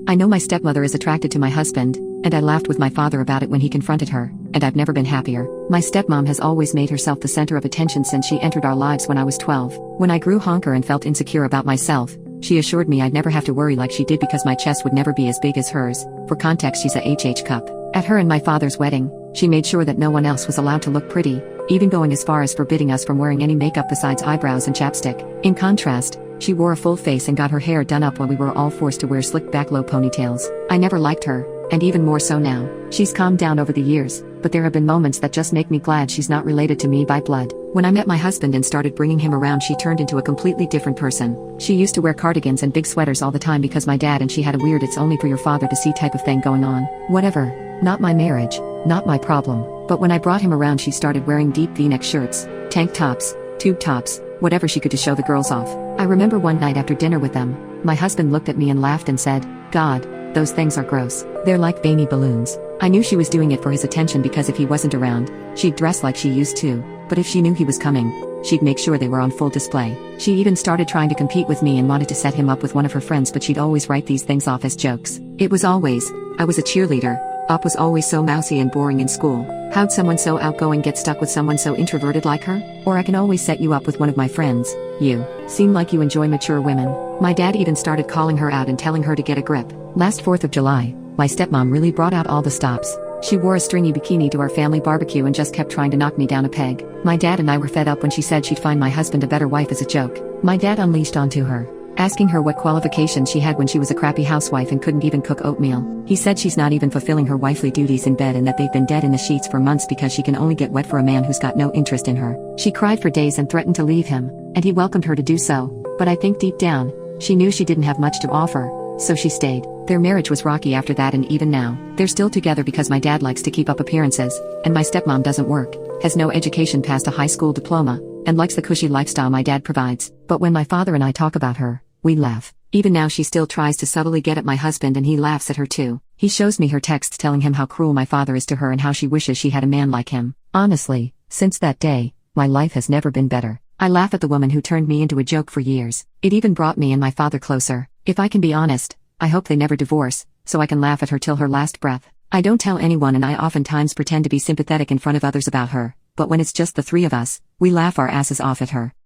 I know my stepmother is attracted to my husband, and I laughed with my father about it when he confronted her, and I've never been happier. My stepmom has always made herself the center of attention since she entered our lives when I was 12. When I grew honker and felt insecure about myself, she assured me I'd never have to worry like she did because my chest would never be as big as hers. For context, she's a HH cup. At her and my father's wedding, she made sure that no one else was allowed to look pretty, even going as far as forbidding us from wearing any makeup besides eyebrows and chapstick. In contrast, she wore a full face and got her hair done up while we were all forced to wear slick back low ponytails. I never liked her, and even more so now. She's calmed down over the years, but there have been moments that just make me glad she's not related to me by blood. When I met my husband and started bringing him around, she turned into a completely different person. She used to wear cardigans and big sweaters all the time because my dad and she had a weird "it's only for your father to see" type of thing going on. Whatever. Not my marriage, not my problem. But when I brought him around, she started wearing deep V-neck shirts, tank tops, tube tops, whatever she could to show the girls off. I remember one night after dinner with them, my husband looked at me and laughed and said, "God, those things are gross. They're like veiny balloons." I knew she was doing it for his attention because if he wasn't around, she'd dress like she used to, but if she knew he was coming, she'd make sure they were on full display. She even started trying to compete with me and wanted to set him up with one of her friends, but she'd always write these things off as jokes. It was always, "I was a cheerleader. Op was always so mousy and boring in school. How'd someone so outgoing get stuck with someone so introverted like her?" Or "I can always set you up with one of my friends. You seem like you enjoy mature women." My dad even started calling her out and telling her to get a grip. Last 4th of July, my stepmom really brought out all the stops. She wore a stringy bikini to our family barbecue and just kept trying to knock me down a peg. My dad and I were fed up when she said she'd find my husband a better wife as a joke. My dad unleashed onto her, asking her what qualifications she had when she was a crappy housewife and couldn't even cook oatmeal. He said she's not even fulfilling her wifely duties in bed and that they've been dead in the sheets for months because she can only get wet for a man who's got no interest in her. She cried for days and threatened to leave him, and he welcomed her to do so, but I think deep down, she knew she didn't have much to offer, so she stayed. Their marriage was rocky after that, and even now, they're still together because my dad likes to keep up appearances, and my stepmom doesn't work, has no education past a high school diploma, and likes the cushy lifestyle my dad provides. But when my father and I talk about her, we laugh. Even now she still tries to subtly get at my husband and he laughs at her too. He shows me her texts telling him how cruel my father is to her and how she wishes she had a man like him. Honestly, since that day, my life has never been better. I laugh at the woman who turned me into a joke for years. It even brought me and my father closer. If I can be honest, I hope they never divorce, so I can laugh at her till her last breath. I don't tell anyone, and I oftentimes pretend to be sympathetic in front of others about her, but when it's just the three of us, we laugh our asses off at her.